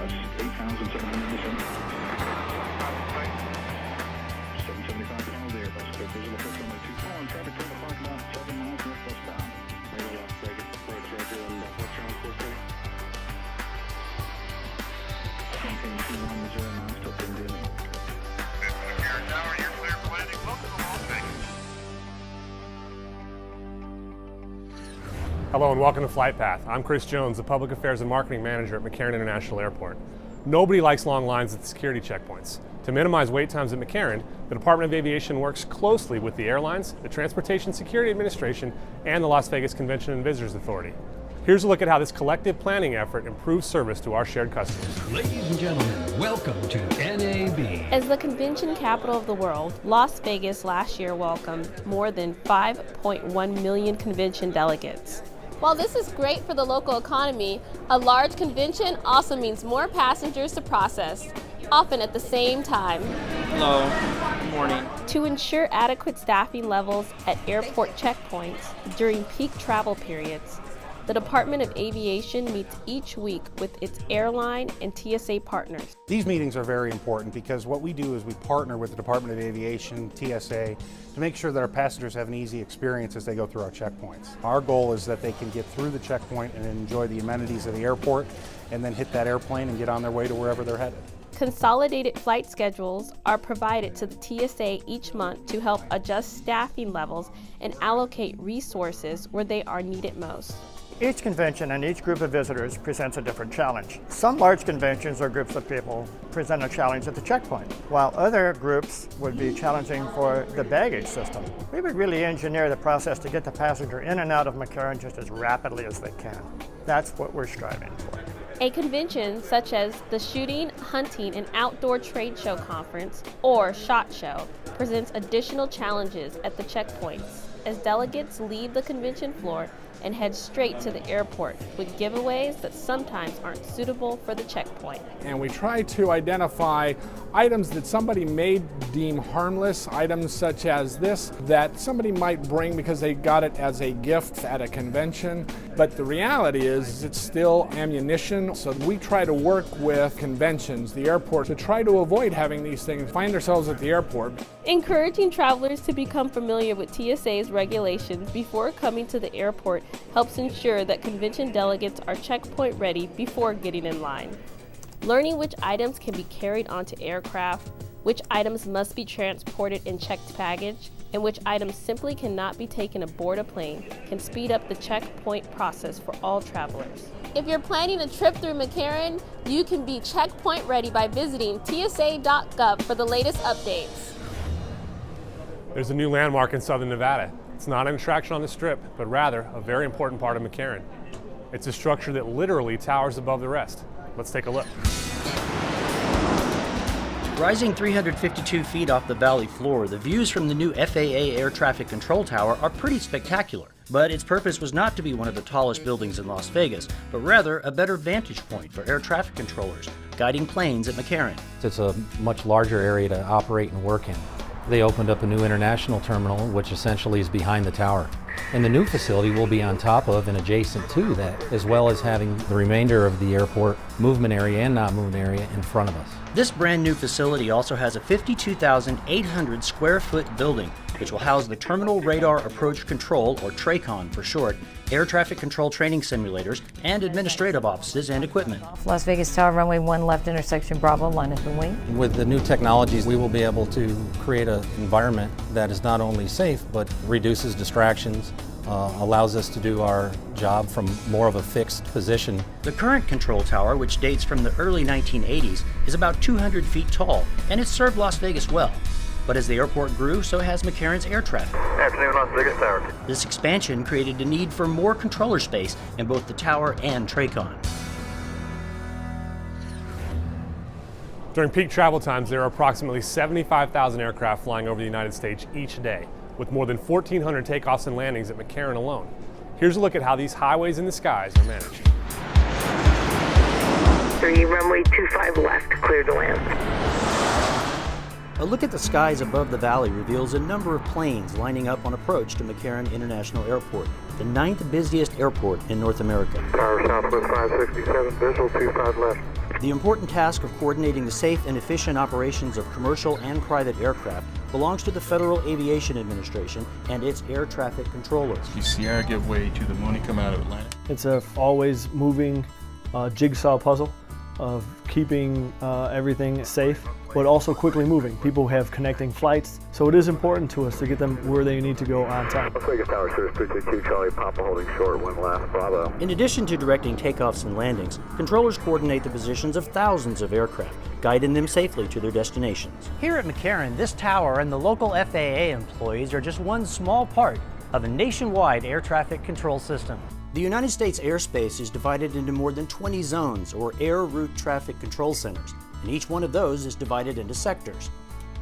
request 8,797. 775 pounds there, bus code visual approach runway 24 and traffic to the parking lot 7 miles northwestbound. Radio Las Vegas approach, Roger, and what's your own course there? Maintain 210 miles till Pindiani. McCarran Tower, you're clear for landing. Welcome to Las Vegas. Hello and welcome to Flight Path. I'm Chris Jones, the Public Affairs and Marketing Manager at McCarran International Airport. Nobody likes long lines at the security checkpoints. To minimize wait times at McCarran, the Department of Aviation works closely with the airlines, the Transportation Security Administration, and the Las Vegas Convention and Visitors Authority. Here's a look at how this collective planning effort improves service to our shared customers. Ladies and gentlemen, welcome to NAB. As the convention capital of the world, Las Vegas last year welcomed more than 5.1 million convention delegates. While this is great for the local economy, a large convention also means more passengers to process, often at the same time. Hello, good morning. To ensure adequate staffing levels at airport checkpoints during peak travel periods, the Department of Aviation meets each week with its airline and TSA partners. These meetings are very important because what we do is we partner with the Department of Aviation, TSA, to make sure that our passengers have an easy experience as they go through our checkpoints. Our goal is that they can get through the checkpoint and enjoy the amenities of the airport and then hit that airplane and get on their way to wherever they're headed. Consolidated flight schedules are provided to the TSA each month to help adjust staffing levels and allocate resources where they are needed most. Each convention and each group of visitors presents a different challenge. Some large conventions or groups of people present a challenge at the checkpoint, while other groups would be challenging for the baggage system. We would really engineer the process to get the passenger in and out of McCarran just as rapidly as they can. That's what we're striving for. A convention such as the Shooting, Hunting, and Outdoor Trade Show Conference, or SHOT Show, presents additional challenges at the checkpoints as delegates leave the convention floor and head straight to the airport with giveaways that sometimes aren't suitable for the checkpoint. And we try to identify items that somebody may deem harmless, items such as this that somebody might bring because they got it as a gift at a convention. But the reality is it's still ammunition. So we try to work with conventions, the airport, to try to avoid having these things find ourselves at the airport. Encouraging travelers to become familiar with TSA's regulations before coming to the airport helps ensure that convention delegates are checkpoint ready before getting in line. Learning which items can be carried onto aircraft, which items must be transported in checked baggage, and which items simply cannot be taken aboard a plane can speed up the checkpoint process for all travelers. If you're planning a trip through McCarran, you can be checkpoint ready by visiting tsa.gov for the latest updates. There's a new landmark in southern Nevada. It's not an attraction on the Strip, but rather a very important part of McCarran. It's a structure that literally towers above the rest. Let's take a look. Rising 352 feet off the valley floor, the views from the new FAA Air Traffic Control Tower are pretty spectacular. But its purpose was not to be one of the tallest buildings in Las Vegas, but rather a better vantage point for air traffic controllers, guiding planes at McCarran. It's a much larger area to operate and work in. They opened up a new international terminal, which essentially is behind the tower. And the new facility will be on top of and adjacent to that, as well as having the remainder of the airport movement area and not movement area in front of us. This brand new facility also has a 52,800 square foot building, which will house the Terminal Radar Approach Control, or TRACON for short, air traffic control training simulators, and administrative offices and equipment. Las Vegas Tower, runway 1 left, intersection Bravo, line up and wing. With the new technologies, we will be able to create an environment that is not only safe, but reduces distractions, allows us to do our job from more of a fixed position. The current control tower, which dates from the early 1980s, is about 200 feet tall, and it's served Las Vegas well. But as the airport grew, so has McCarran's air traffic. Afternoon, Las Vegas Tower. This expansion created a need for more controller space in both the tower and TRACON. During peak travel times, there are approximately 75,000 aircraft flying over the United States each day, with more than 1,400 takeoffs and landings at McCarran alone. Here's a look at how these highways in the skies are managed. 3, runway 25 left, clear to land. A look at the skies above the valley reveals a number of planes lining up on approach to McCarran International Airport, the 9th busiest airport in North America. Tower Southwest 567, visual 25 left. The important task of coordinating the safe and efficient operations of commercial and private aircraft belongs to the Federal Aviation Administration and its air traffic controllers. You Sierra give way to the morning come out of Atlanta. It's a always moving jigsaw puzzle of keeping everything safe, but also quickly moving. People have connecting flights, so it is important to us to get them where they need to go on time. Las Vegas Tower, Service 322, Charlie Papa holding short, one last, Bravo. In addition to directing takeoffs and landings, controllers coordinate the positions of thousands of aircraft, guiding them safely to their destinations. Here at McCarran, this tower and the local FAA employees are just one small part of a nationwide air traffic control system. The United States airspace is divided into more than 20 zones, or air route traffic control centers, and each one of those is divided into sectors.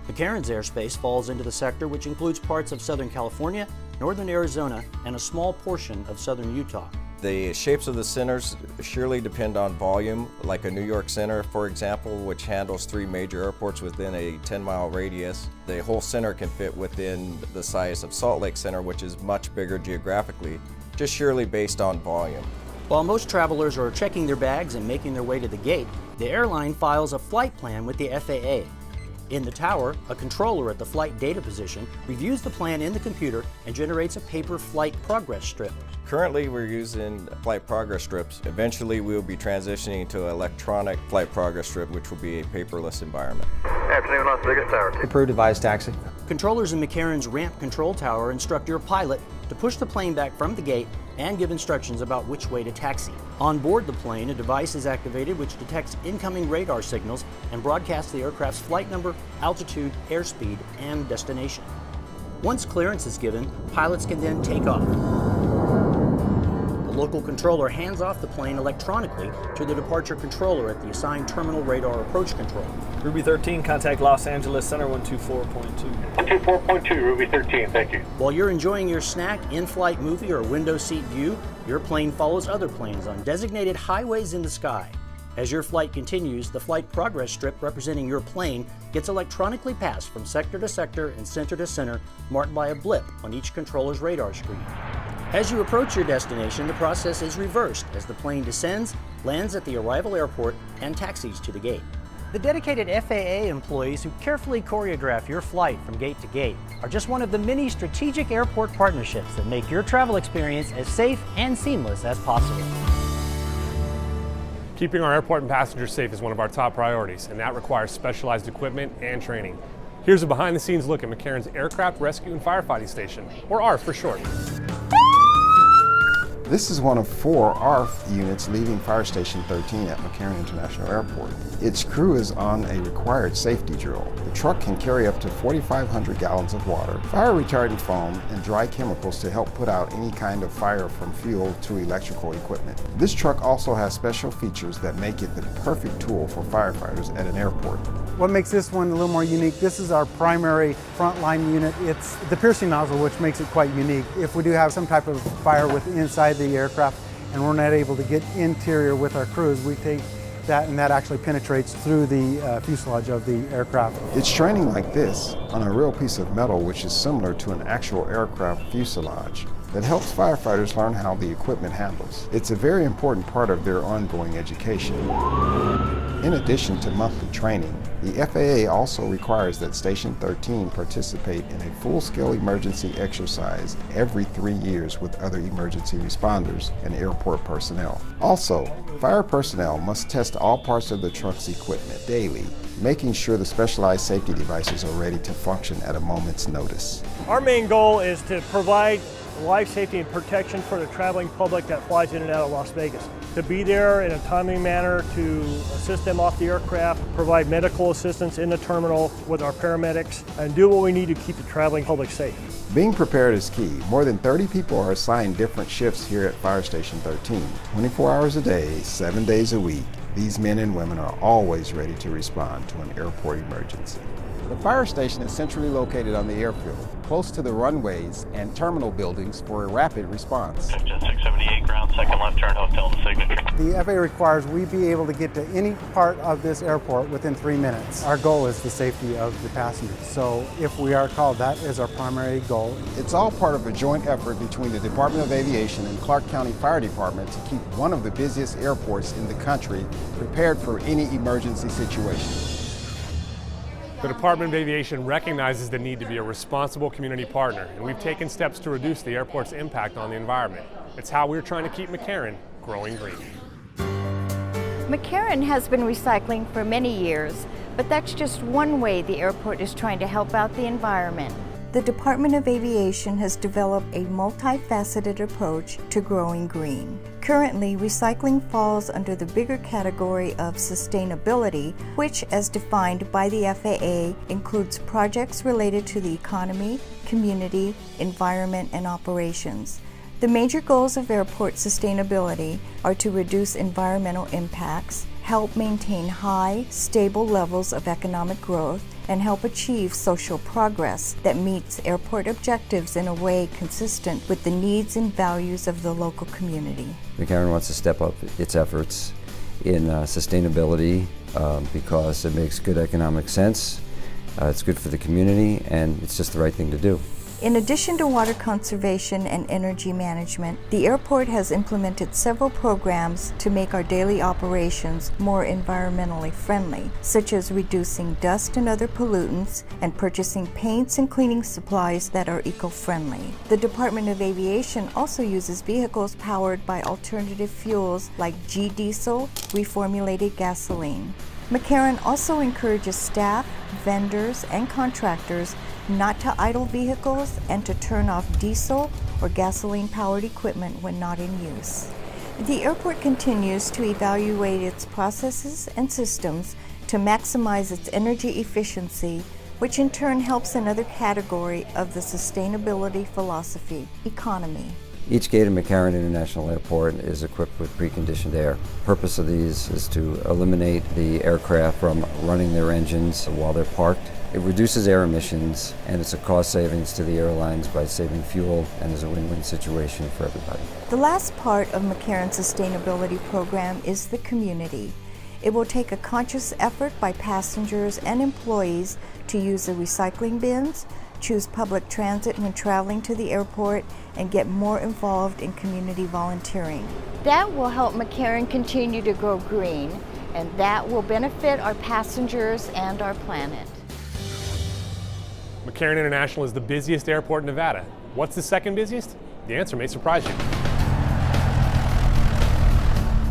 McCarran's airspace falls into the sector which includes parts of Southern California, Northern Arizona, and a small portion of Southern Utah. The shapes of the centers surely depend on volume, like a New York center, for example, which handles 3 major airports within a 10-mile radius. The whole center can fit within the size of Salt Lake Center, which is much bigger geographically, just surely based on volume. While most travelers are checking their bags and making their way to the gate, the airline files a flight plan with the FAA. In the tower, a controller at the flight data position reviews the plan in the computer and generates a paper flight progress strip. Currently, we're using flight progress strips. Eventually, we will be transitioning to an electronic flight progress strip, which will be a paperless environment. Afternoon, Las Vegas Tower. Approved advised taxi. Controllers in McCarran's ramp control tower instruct your pilot to push the plane back from the gate and give instructions about which way to taxi. On board the plane, a device is activated which detects incoming radar signals and broadcasts the aircraft's flight number, altitude, airspeed, and destination. Once clearance is given, pilots can then take off. The local controller hands off the plane electronically to the departure controller at the assigned terminal radar approach control. Ruby 13, contact Los Angeles Center 124.2. 124.2, Ruby 13, thank you. While you're enjoying your snack, in-flight movie, or window seat view, your plane follows other planes on designated highways in the sky. As your flight continues, the flight progress strip representing your plane gets electronically passed from sector to sector and center to center, marked by a blip on each controller's radar screen. As you approach your destination, the process is reversed as the plane descends, lands at the arrival airport, and taxis to the gate. The dedicated FAA employees who carefully choreograph your flight from gate to gate are just one of the many strategic airport partnerships that make your travel experience as safe and seamless as possible. Keeping our airport and passengers safe is one of our top priorities, and that requires specialized equipment and training. Here's a behind-the-scenes look at McCarran's Aircraft Rescue and Firefighting Station, or ARF for short. This is one of 4 ARF units leaving Fire Station 13 at McCarran International Airport. Its crew is on a required safety drill. The truck can carry up to 4,500 gallons of water, fire retardant foam, and dry chemicals to help put out any kind of fire from fuel to electrical equipment. This truck also has special features that make it the perfect tool for firefighters at an airport. What makes this one a little more unique, this is our primary frontline unit. It's the piercing nozzle which makes it quite unique. If we do have some type of fire inside the aircraft and we're not able to get interior with our crews, we take that and that actually penetrates through the fuselage of the aircraft. It's training like this on a real piece of metal which is similar to an actual aircraft fuselage that helps firefighters learn how the equipment handles. It's a very important part of their ongoing education. In addition to monthly training, the FAA also requires that Station 13 participate in a full-scale emergency exercise every 3 years with other emergency responders and airport personnel. Also, fire personnel must test all parts of the truck's equipment daily, making sure the specialized safety devices are ready to function at a moment's notice. Our main goal is to provide life safety and protection for the traveling public that flies in and out of Las Vegas. To be there in a timely manner to assist them off the aircraft, provide medical assistance in the terminal with our paramedics, and do what we need to keep the traveling public safe. Being prepared is key. More than 30 people are assigned different shifts here at Fire Station 13. 24 hours a day, 7 days a week, these men and women are always ready to respond to an airport emergency. The fire station is centrally located on the airfield, close to the runways and terminal buildings for a rapid response. 15678, ground, second left turn, hotel to signature. The FAA requires we be able to get to any part of this airport within 3 minutes. Our goal is the safety of the passengers. So if we are called, that is our primary goal. It's all part of a joint effort between the Department of Aviation and Clark County Fire Department to keep one of the busiest airports in the country prepared for any emergency situation. The Department of Aviation recognizes the need to be a responsible community partner, and we've taken steps to reduce the airport's impact on the environment. It's how we're trying to keep McCarran growing green. McCarran has been recycling for many years, but that's just one way the airport is trying to help out the environment. The Department of Aviation has developed a multifaceted approach to growing green. Currently, recycling falls under the bigger category of sustainability, which, as defined by the FAA, includes projects related to the economy, community, environment, and operations. The major goals of airport sustainability are to reduce environmental impacts, help maintain high, stable levels of economic growth, and help achieve social progress that meets airport objectives in a way consistent with the needs and values of the local community. McCarran wants to step up its efforts in sustainability because it makes good economic sense, it's good for the community, and it's just the right thing to do. In addition to water conservation and energy management, the airport has implemented several programs to make our daily operations more environmentally friendly, such as reducing dust and other pollutants and purchasing paints and cleaning supplies that are eco-friendly. The Department of Aviation also uses vehicles powered by alternative fuels like G-diesel, reformulated gasoline. McCarran also encourages staff, vendors, and contractors not to idle vehicles and to turn off diesel or gasoline-powered equipment when not in use. The airport continues to evaluate its processes and systems to maximize its energy efficiency, which in turn helps another category of the sustainability philosophy, economy. Each gate at McCarran International Airport is equipped with preconditioned air. The purpose of these is to eliminate the aircraft from running their engines while they're parked. It reduces air emissions, and it's a cost savings to the airlines by saving fuel, and is a win-win situation for everybody. The last part of McCarran's sustainability program is the community. It will take a conscious effort by passengers and employees to use the recycling bins, choose public transit when traveling to the airport, and get more involved in community volunteering. That will help McCarran continue to grow green, and that will benefit our passengers and our planet. McCarran International is the busiest airport in Nevada. What's the second busiest? The answer may surprise you.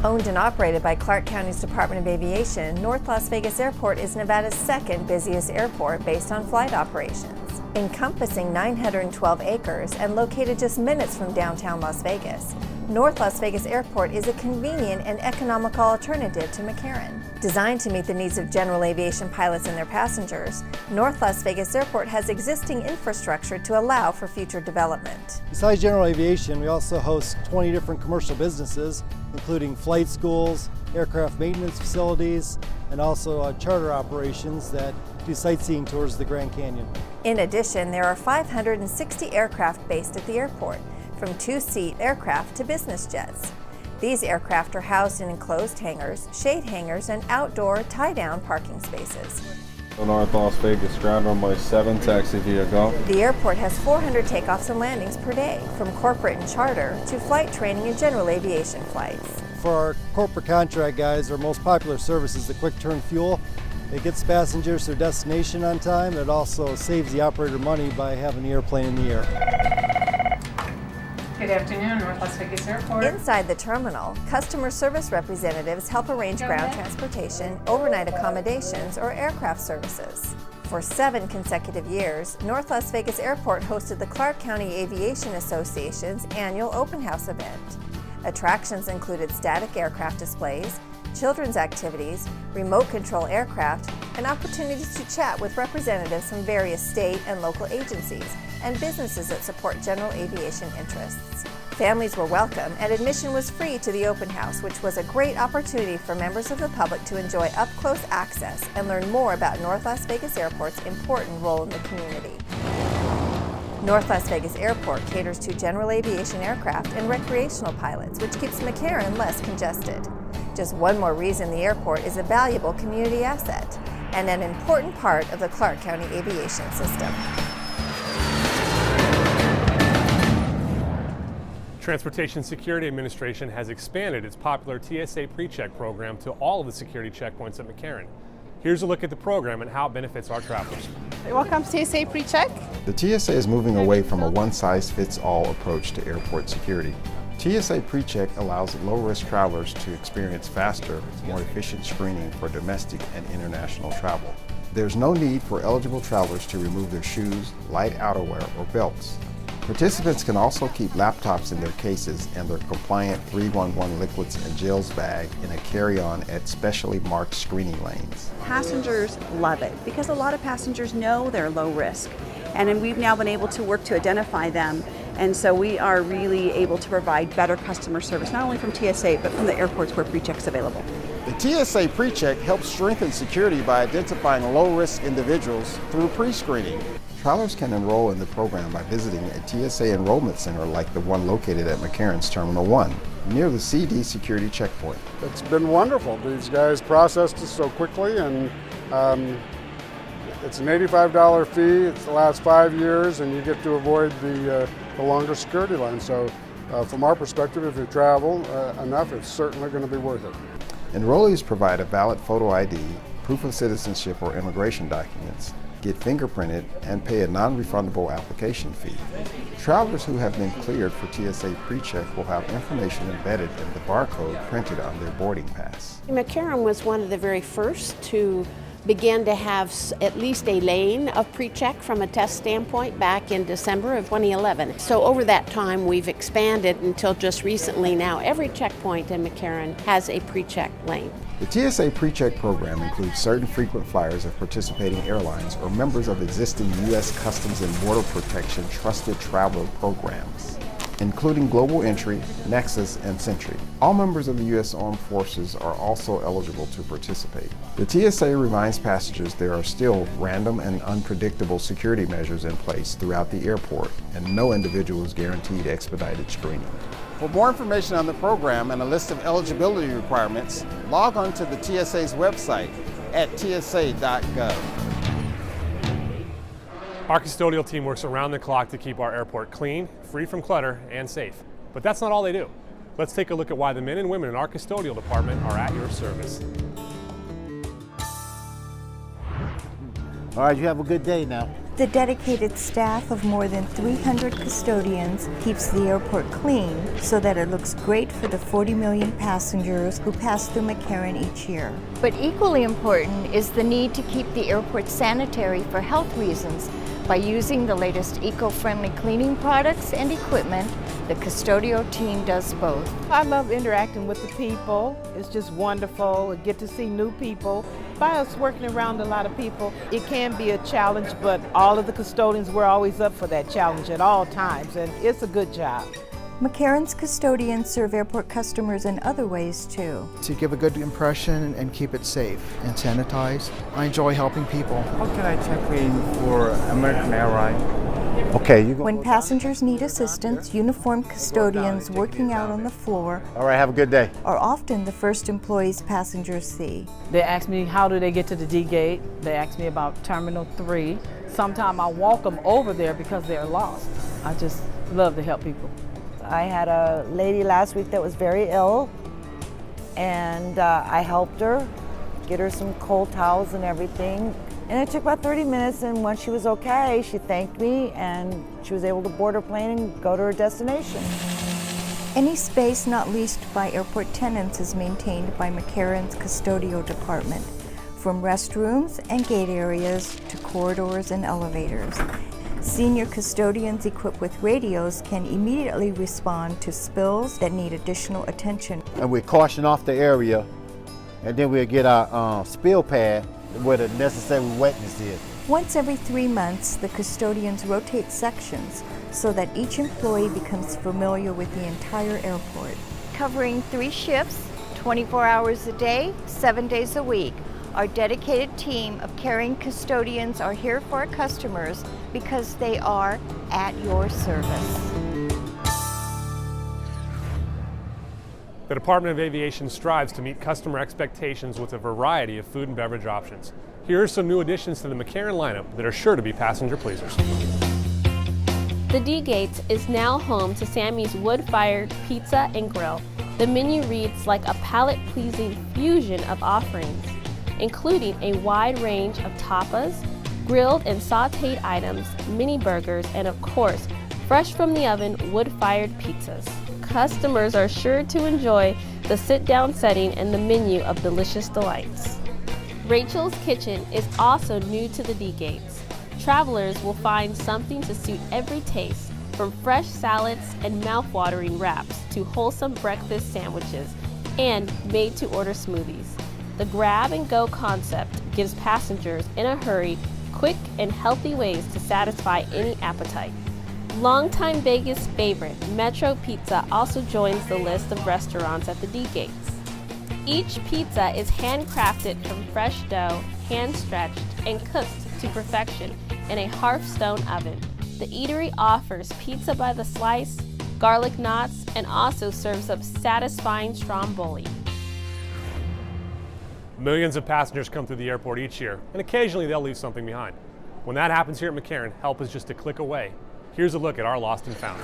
Owned and operated by Clark County's Department of Aviation, North Las Vegas Airport is Nevada's second busiest airport based on flight operations. Encompassing 912 acres and located just minutes from downtown Las Vegas, North Las Vegas Airport is a convenient and economical alternative to McCarran. Designed to meet the needs of general aviation pilots and their passengers, North Las Vegas Airport has existing infrastructure to allow for future development. Besides general aviation, we also host 20 different commercial businesses, including flight schools, aircraft maintenance facilities, and also charter operations that do sightseeing tours of the Grand Canyon. In addition, there are 560 aircraft based at the airport, from two-seat aircraft to business jets. These aircraft are housed in enclosed hangars, shade hangars, and outdoor tie-down parking spaces. North Las Vegas ground runway 7, taxi via go. The airport has 400 takeoffs and landings per day, from corporate and charter to flight training and general aviation flights. For our corporate contract guys, our most popular service is the quick turn fuel. It gets passengers to their destination on time. It also saves the operator money by having the airplane in the air. Good afternoon, North Las Vegas Airport. Inside the terminal, customer service representatives help arrange ground transportation, overnight accommodations, or aircraft services. For 7 consecutive years, North Las Vegas Airport hosted the Clark County Aviation Association's annual open house event. Attractions included static aircraft displays, children's activities, remote control aircraft, and opportunities to chat with representatives from various state and local agencies and businesses that support general aviation interests. Families were welcome, and admission was free to the open house, which was a great opportunity for members of the public to enjoy up-close access and learn more about North Las Vegas Airport's important role in the community. North Las Vegas Airport caters to general aviation aircraft and recreational pilots, which keeps McCarran less congested. Just one more reason the airport is a valuable community asset and an important part of the Clark County aviation system. Transportation Security Administration has expanded its popular TSA PreCheck program to all of the security checkpoints at McCarran. Here's a look at the program and how it benefits our travelers. Welcome to TSA PreCheck. The TSA is moving away from a one-size-fits-all approach to airport security. TSA PreCheck allows low-risk travelers to experience faster, more efficient screening for domestic and international travel. There's no need for eligible travelers to remove their shoes, light outerwear, or belts. Participants can also keep laptops in their cases and their compliant 311 liquids and gels bag in a carry-on at specially marked screening lanes. Passengers love it because a lot of passengers know they're low risk, and then we've now been able to work to identify them, and so we are really able to provide better customer service, not only from TSA but from the airports where PreCheck is available. The TSA PreCheck helps strengthen security by identifying low-risk individuals through pre-screening. Travelers can enroll in the program by visiting a TSA enrollment center like the one located at McCarran's Terminal 1, near the CD security checkpoint. It's been wonderful. These guys processed it so quickly, and it's an $85 fee. It's the last 5 years, and you get to avoid the longer security line. So from our perspective, if you travel enough, it's certainly going to be worth it. Enrollees provide a valid photo ID, proof of citizenship or immigration documents, get fingerprinted, and pay a non-refundable application fee. Travelers who have been cleared for TSA PreCheck will have information embedded in the barcode printed on their boarding pass. McCarran was one of the very first to begin to have at least a lane of PreCheck from a test standpoint back in December of 2011. So over that time we've expanded until just recently now every checkpoint in McCarran has a PreCheck lane. The TSA PreCheck program includes certain frequent flyers of participating airlines or members of existing U.S. Customs and Border Protection Trusted Traveler programs, including Global Entry, Nexus, and Sentry. All members of the U.S. Armed Forces are also eligible to participate. The TSA reminds passengers there are still random and unpredictable security measures in place throughout the airport, and no individual is guaranteed expedited screening. For more information on the program and a list of eligibility requirements, log on to the TSA's website at tsa.gov. Our custodial team works around the clock to keep our airport clean, free from clutter, and safe. But that's not all they do. Let's take a look at why the men and women in our custodial department are at your service. All right, you have a good day now. The dedicated staff of more than 300 custodians keeps the airport clean so that it looks great for the 40 million passengers who pass through McCarran each year. But equally important is the need to keep the airport sanitary for health reasons. By using the latest eco-friendly cleaning products and equipment, the custodial team does both. I love interacting with the people. It's just wonderful. I get to see new people. By us working around a lot of people, it can be a challenge, but all of the custodians, we're always up for that challenge at all times, and it's a good job. McCarran's custodians serve airport customers in other ways too. To give a good impression and keep it safe and sanitized. I enjoy helping people. How can I check in for American Airlines? Okay, when passengers need assistance, uniformed custodians working out on the floor all right, have a good day. are often the first employees passengers see. They ask me how do they get to the D gate. They ask me about Terminal 3. Sometimes I walk them over there because they're lost. I just love to help people. I had a lady last week that was very ill, and I helped her, get her some cold towels and everything. And it took about 30 minutes, and once she was okay, she thanked me, and she was able to board her plane and go to her destination. Any space not leased by airport tenants is maintained by McCarran's custodial department, from restrooms and gate areas to corridors and elevators. Senior custodians equipped with radios can immediately respond to spills that need additional attention. And we caution off the area, and then we'll get our spill pad where the necessary wetness is. Once every 3 months, the custodians rotate sections so that each employee becomes familiar with the entire airport. Covering 3 shifts, 24 hours a day, 7 days a week. Our dedicated team of caring custodians are here for our customers, because they are at your service. The Department of Aviation strives to meet customer expectations with a variety of food and beverage options. Here are some new additions to the McCarran lineup that are sure to be passenger pleasers. The D Gates is now home to Sammy's wood-fired pizza and grill. The menu reads like a palate-pleasing fusion of offerings, including a wide range of tapas, grilled and sautéed items, mini burgers, and of course, fresh from the oven wood-fired pizzas. Customers are sure to enjoy the sit-down setting and the menu of delicious delights. Rachel's Kitchen is also new to the D Gates. Travelers will find something to suit every taste, from fresh salads and mouth-watering wraps to wholesome breakfast sandwiches and made-to-order smoothies. The grab-and-go concept gives passengers in a hurry quick and healthy ways to satisfy any appetite. Longtime Vegas favorite Metro Pizza also joins the list of restaurants at the D Gates. Each pizza is handcrafted from fresh dough, hand-stretched, and cooked to perfection in a Hearthstone oven. The eatery offers pizza by the slice, garlic knots, and also serves up satisfying stromboli. Millions of passengers come through the airport each year, and occasionally they'll leave something behind. When that happens here at McCarran, help is just a click away. Here's a look at our Lost and Found.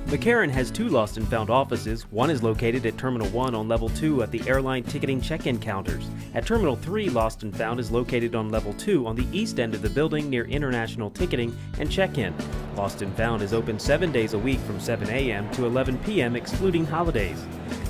McCarran has 2 Lost and Found offices. One is located at Terminal 1 on Level 2 at the airline ticketing check-in counters. At Terminal 3, Lost and Found is located on Level 2 on the east end of the building near international ticketing and check-in. Lost and Found is open 7 days a week from 7 a.m. to 11 p.m. excluding holidays.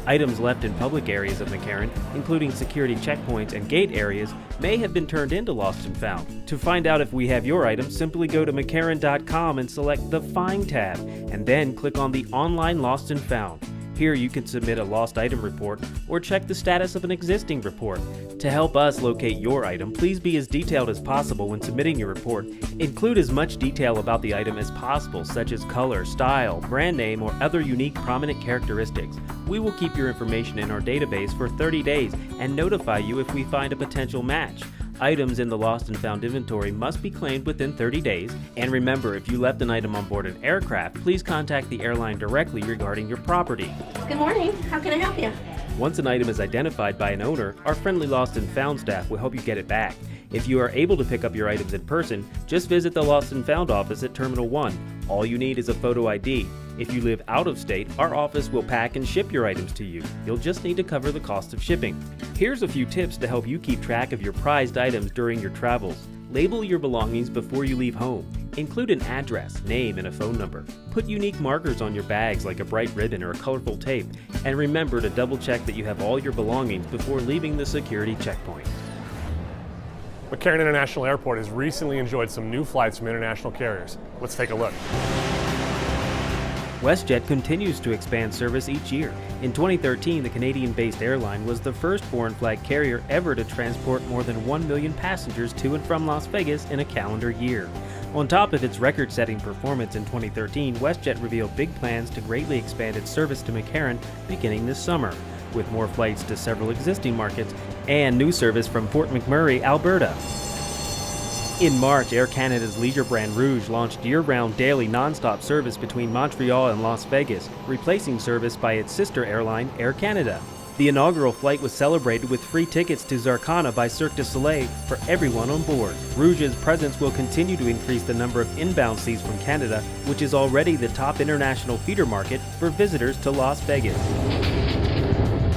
Items left in public areas of McCarran, including security checkpoints and gate areas, may have been turned into Lost and Found. To find out if we have your item, simply go to McCarran.com and select the Find tab, and then click on the Online Lost and Found. Here you can submit a lost item report or check the status of an existing report. To help us locate your item, please be as detailed as possible when submitting your report. Include as much detail about the item as possible, such as color, style, brand name, or other unique prominent characteristics. We will keep your information in our database for 30 days and notify you if we find a potential match. Items in the Lost and Found inventory must be claimed within 30 days. And remember, if you left an item on board an aircraft, please contact the airline directly regarding your property. Good morning. How can I help you? Once an item is identified by an owner, our friendly Lost and Found staff will help you get it back. If you are able to pick up your items in person, just visit the Lost and Found office at Terminal 1. All you need is a photo ID. If you live out of state, our office will pack and ship your items to you. You'll just need to cover the cost of shipping. Here's a few tips to help you keep track of your prized items during your travels. Label your belongings before you leave home. Include an address, name, and a phone number. Put unique markers on your bags like a bright ribbon or a colorful tape. And remember to double check that you have all your belongings before leaving the security checkpoint. McCarran International Airport has recently enjoyed some new flights from international carriers. Let's take a look. WestJet continues to expand service each year. In 2013, the Canadian-based airline was the first foreign flag carrier ever to transport more than 1 million passengers to and from Las Vegas in a calendar year. On top of its record-setting performance in 2013, WestJet revealed big plans to greatly expand its service to McCarran beginning this summer, with more flights to several existing markets and new service from Fort McMurray, Alberta. In March, Air Canada's leisure brand Rouge launched year-round daily non-stop service between Montreal and Las Vegas, replacing service by its sister airline, Air Canada. The inaugural flight was celebrated with free tickets to Zarkana by Cirque du Soleil for everyone on board. Rouge's presence will continue to increase the number of inbound seats from Canada, which is already the top international feeder market for visitors to Las Vegas.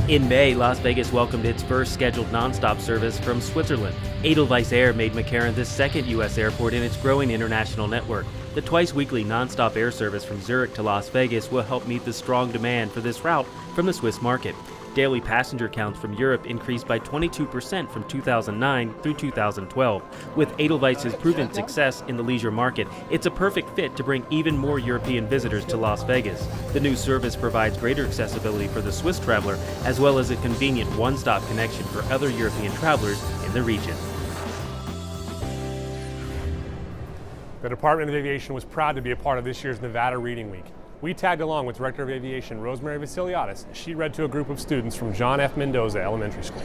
In May, Las Vegas welcomed its first scheduled nonstop service from Switzerland. Edelweiss Air made McCarran the second U.S. airport in its growing international network. The twice-weekly nonstop air service from Zurich to Las Vegas will help meet the strong demand for this route from the Swiss market. Daily passenger counts from Europe increased by 22% from 2009 through 2012. With Edelweiss's proven success in the leisure market, it's a perfect fit to bring even more European visitors to Las Vegas. The new service provides greater accessibility for the Swiss traveler, as well as a convenient one-stop connection for other European travelers in the region. The Department of Aviation was proud to be a part of this year's Nevada Reading Week. We tagged along with Director of Aviation Rosemary Vasiliadis as she read to a group of students from John F. Mendoza Elementary School.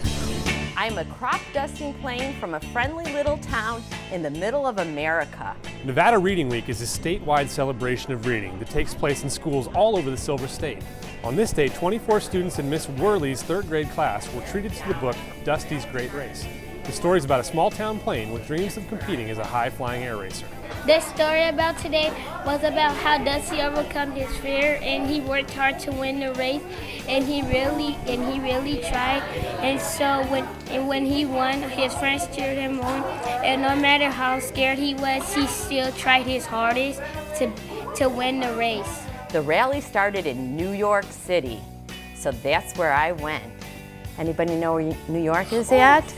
I'm a crop dusting plane from a friendly little town in the middle of America. Nevada Reading Week is a statewide celebration of reading that takes place in schools all over the Silver State. On this day, 24 students in Miss Worley's 3rd grade class were treated to the book Dusty's Great Race. The story is about a small town plane with dreams of competing as a high-flying air racer. The story about today was about how Dusty overcome his fear and he worked hard to win the race, and he really tried. And so when he won, his friends cheered him on, and no matter how scared he was, he still tried his hardest to win the race. The rally started in New York City, so that's where I went. Anybody know where New York is at?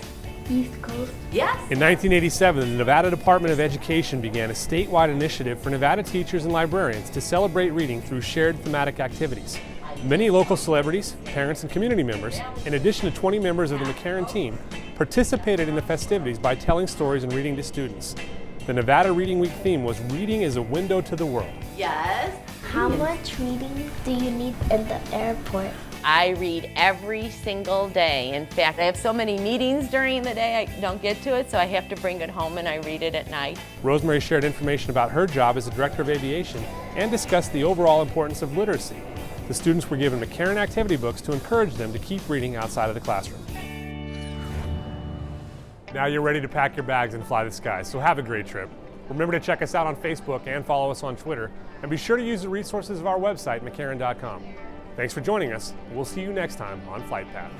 East Coast. Yes. In 1987, the Nevada Department of Education began a statewide initiative for Nevada teachers and librarians to celebrate reading through shared thematic activities. Many local celebrities, parents, and community members, in addition to 20 members of the McCarran team, participated in the festivities by telling stories and reading to students. The Nevada Reading Week theme was "Reading is a Window to the World." Yes. How much reading do you need in the airport? I read every single day. In fact, I have so many meetings during the day I don't get to it, so I have to bring it home and I read it at night. Rosemary shared information about her job as a director of aviation and discussed the overall importance of literacy. The students were given McCarran activity books to encourage them to keep reading outside of the classroom. Now you're ready to pack your bags and fly the skies, so have a great trip. Remember to check us out on Facebook and follow us on Twitter, and be sure to use the resources of our website, McCarran.com. Thanks for joining us. We'll see you next time on Flight Path.